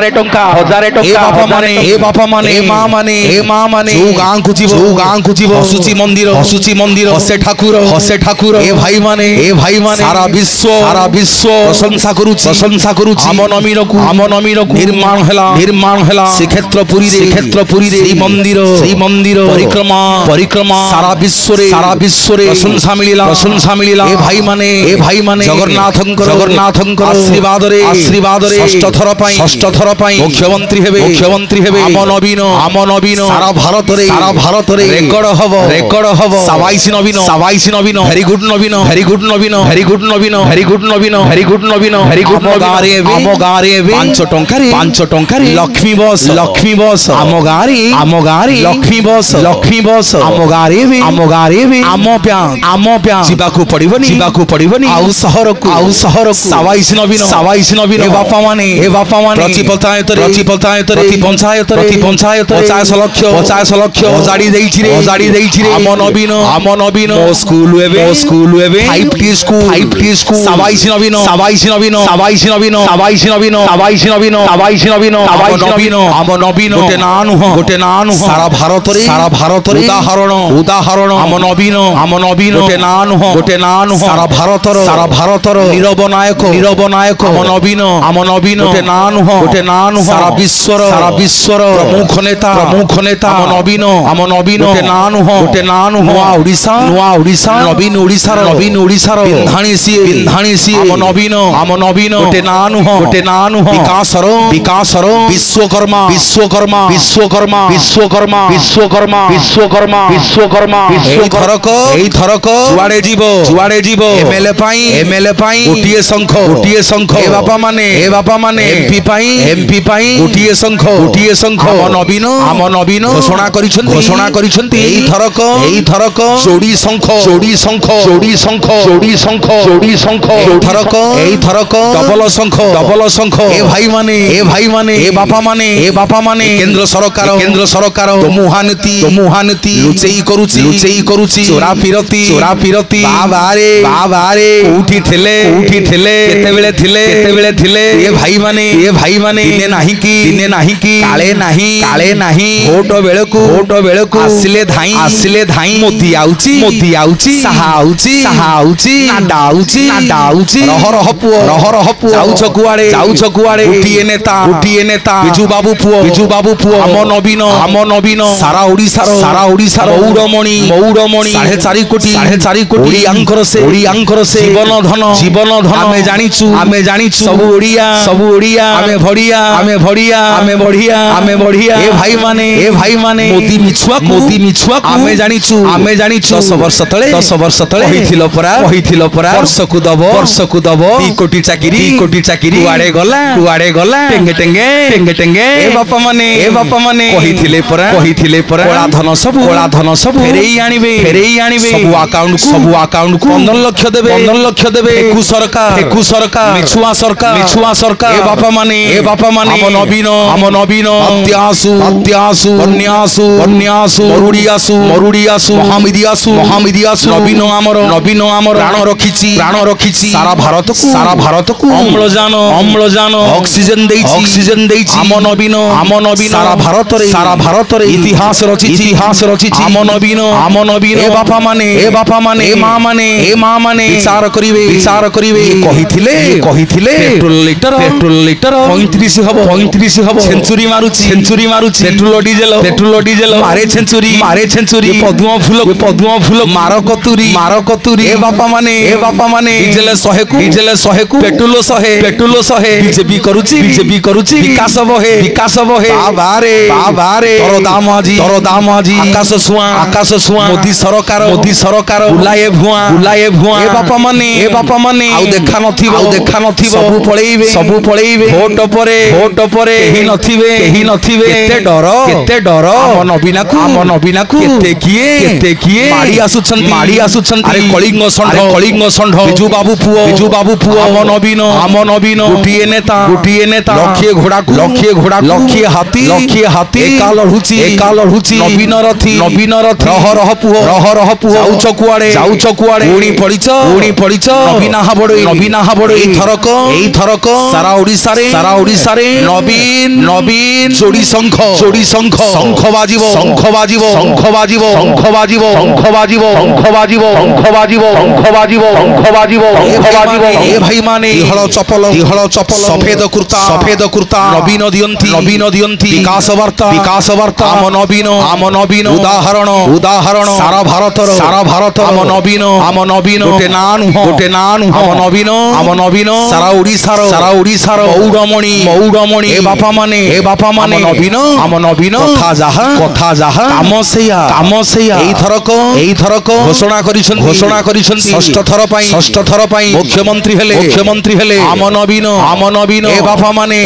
ହଜାରେ ଟଙ୍କା ଏ ବାପା ମାନେ ଏ ବାପା ମାନେ ଏ ମା ମାନେ ଏ ମା ମାନେ ଯୋଉ ଗାଁକୁ ଯିବ ଯୋଉ ଗାଁକୁ ଯିବ ହସୁଚି ମନ୍ଦିର ହସେ ଠାକୁର ଏ ଭାଇ ମାନେ ସାରା ବିଶ୍ବ ପ୍ରଶଂସା କରୁଛି ଆମ ନବୀନକୁ ନିର୍ମାଣ ହେଲା ଶ୍ରୀକ୍ଷେତ୍ରପୁରୀରେ ଶ୍ରୀମନ୍ଦିର ପରିକ୍ରମା ସାରା ବିଶ୍ୱରେ ପ୍ରଶଂସା ମିଳିଲା ଏ ଭାଇ ମାନେ ଜଗନ୍ନାଥଙ୍କର ଆଶୀର୍ବାଦରେ ଷଷ୍ଠ ଥର ପାଇଁ ମୁଖ୍ୟମନ୍ତ୍ରୀ ହେବେ ଆମ ନବୀନ ସାରା ଭାରତରେ ରେକର୍ଡ ହବ ସାବାଇଶ ନବୀନ ଭେରି ଗୁড ନବୀନ ଆମ ଗାଁରେ ଏବେ 5 ଟଙ୍କାରେ ଲକ୍ଷ୍ମୀ ବସ୍ ଆମ ଗାଁରେ ଲକ୍ଷ୍ମୀ ବସ୍ ଆମ ଗାଁରେ ଏବେ ଆମ ବ୍ୟାଙ୍କ ଯିବାକୁ ପଡ଼ିବନି ଆଉ ସହରକୁ ସାବାଇଶ ନବୀନ ଏ ବାପା ମାନେ ପ୍ରତି ପଞ୍ଚାୟତରେ 50 ଲକ୍ଷ ଅଜାଡ଼ି ଦେଇଛି ଆମ ନବୀନ ସ୍କୁଲ ଏବେ 5T ସ୍କୁଲ ସାବାଇଶ ନବୀନ ଆମ ନବୀନ ଗୋଟେ ନା ନୁହଁ ସାରା ଭାରତରେ ଉଦାହରଣ ଆମ ନବୀନ ଗୋଟେ ନା ନୁହଁ ସାରା ଭାରତର ନୀରବ ନାୟକ ଆମ ନବୀନ ଗୋଟେ ନା ନୁହଁ ସାରା ବିଶ୍ୱର ପ୍ରମୁଖ ନେତା ଆମ ନବୀନ ଗୋଟେ ନା ନୁହଁ ନୂଆ ଓଡ଼ିଶା ନବୀନ ଓଡ଼ିଶାର ବିନ୍ଧାଣୀ ସିଏ ଆମ ନବୀନ ଗୋଟେ ନା ନୁହଁ ବିକାଶର ବିଶ୍ୱକର୍ମା এই থরক যুয়াড়ে জীব এমএলএ পাই গোটিয়ে শঙ্খ এ বাপা মানে এমপি পাই গোটিয়ে শঙ্খ ଆମ নবীন ঘোষণা করিছন্তি এই থরক যোড়ি শঙ্খ এই থরক ডবল শঙ্খ এ ভাই মানে এ বাপা মানে কেন্দ্র সরকার মহানীতি লুচেই করুছি চোরা ফিরতি বাবারে কোউঠি থিলে কেতেবেলে থিলে এ ভাই মানে দিনে নাহি কি কালে নাহি ভোট বেଳକୁ আসিলে ধাই মোদি আউচি সাহা আউচি নাডা আউচি রহ রহ পুଅ যাউছ কুয়াড়ে গোটিয়ে নেতা বিজু বাবু পুଅ ଆମ নবীন সারা ওড়িশার মৌরমণি 4.5 কোটি ওড়িয়াঙ্কর সে জীবন ধন আমি জানিছু সবু ওড়িয়া আমি বড়িয়া এ ভাই মানে মোদি মিছুয়া আমি জানিছু 10 বর্ষ তলে কহিছিল পরা বর্ষকু দব 2 কোটি চাকরি কুয়াড়ে গলা টেঙ্গে এ বাপা মানে কহিଥିଲେ পরা কলা ধন সবু ফেরেই আনিবে সবু আকাউন্ট কু 15 লক্ষ দেবে একু সরকার মিছুয়া সরকার এ বাপা মানে ଆମ নবীন অত্যাসু মরুড়িয়াসু মহামিদিয়াসু নবীন আমার প্রাণ রখিছি সারা ভারতকু অম্লজান অক্সিজেন দেইছি ଆମ নবীন সারা ভারতরে ইতিহাস রচিছি ଆମ নবীন এ বাপা মানে এ মা মানে বিচার করিবে কহিଥିଲେ পেট্রোল লিটার 35 হব সেঞ্চুরি মারুছি পেট্রোল ডিজেল মারে সেঞ্চুরি পদ্ম ফুল মার কতুরি এ বাপা মানে ডিজেল 100 কু পেট্রোল 100 বিজেপি করুছি বিকাশ বহে বাবারে তর দাম আজি আকাশ ছুয়া মোদি সরকার বুলায়ে ভুয়া এ বাপা মানে আউ দেখা নথিব সবু পড়েইবে ভোট পরে কেহি নথিবে কেতে ডর ଆମ নবীনাকু কেতে কিয়ে মারি আসুছন্তি আরে কলিঙ্গ ষণ্ঢ বিজু বাবু পুଅ ଆମ নবীন গোটিয়ে নেতা লক্ষে ঘোড়া লক্ষে হাতী একা লড়ুছি নবীন রথি রহ রহ পুଅ যাউছ কুয়াড়ে গুণি পড়িছ নবীনা হাবড়ই এই থরক সারা ওড়িশারে নবীন নবীন চড়ি শঙ্খ চড়ি শঙ্খ শঙ্খ বাজিব শঙ্খ বাজিব শঙ্খ বাজিব শঙ্খ বাজিব শঙ্খ বাজিব শঙ্খ বাজিব শঙ্খ বাজিব শঙ্খ বাজিব শঙ্খ বাজিব শঙ্খ বাজিব এ ভাই মানে ইহল চপল সফেদ কুর্তা নবীন দিয়ন্তি বিকাশ বার্তা আম নবীন উদাহরণ সারা ভারত আম নবীন গোটে না আম নবীন সারা ওড়িশার মৌড়মণি এ বাপা মানে আম নবীন কথা যাহা কাম সেইয়া এই থরক ঘোষণা করিছেন ষষ্ঠ থর পাই মুখ্যমন্ত্রী হেলে আম নবীন এ বাপা মানে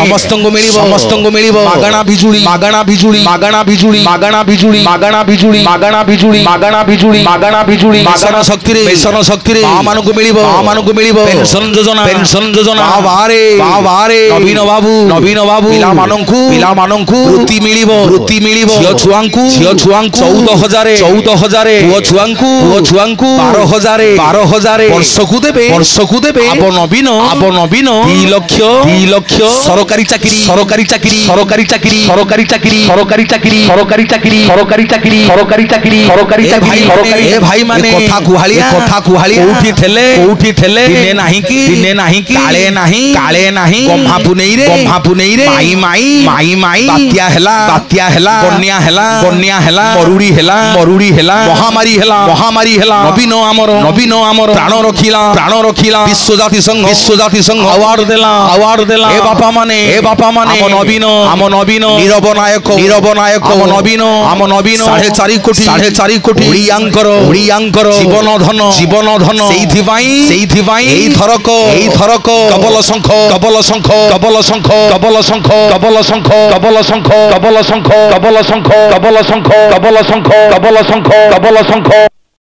সমস্তঙ্গ মিলিব মাগଣା বিজুড়ি মিশন শক্তিরে আমানকু মিলিব পেনশন যোজনা বাবারে নবীন বাবু পিলামানঙ্কু বৃত্তি মিলিব ঝিও ছুয়াঙ্কু 14,000 পুଅ ଛୁଆଙ୍କୁ 12,000 ବର୍ଷକୁ ଦେବେ ଆବ ନବୀନ 2 ଲକ୍ଷ ସରକାରୀ ଚାକିରି ଏ ଭାଇ ମାନେ କଥା କୁହାଳିଆ କୋଉଠି ଥେଲେ ଦିନେ ନାହିଁ କି କାଳେ ନାହିଁ ଗମ୍ଭା ପୁନେଇରେ ମାଇ ବାତ୍ୟା ହେଲା ବନ୍ୟା ହେଲା ମରୁଡି ହେଲା ମହାମାରୀ ହେଲା ନବୀନ ଆମର ପ୍ରାଣ ରଖିଲା ବିଶ୍ୱ ଜାତି ସଂଘ ଆୱାର୍ଡ ଦେଲା ଏ ବାପା ମାନେ ଆମ ନବୀନ ନୀରବ ନାୟକ ଆମ ନବୀନ 4.5 କୋଟି ଓଡ଼ିଆଙ୍କର ଜୀବନ ଧନ ସେଇଥିପାଇଁ এই থরক কবল শঙ্খ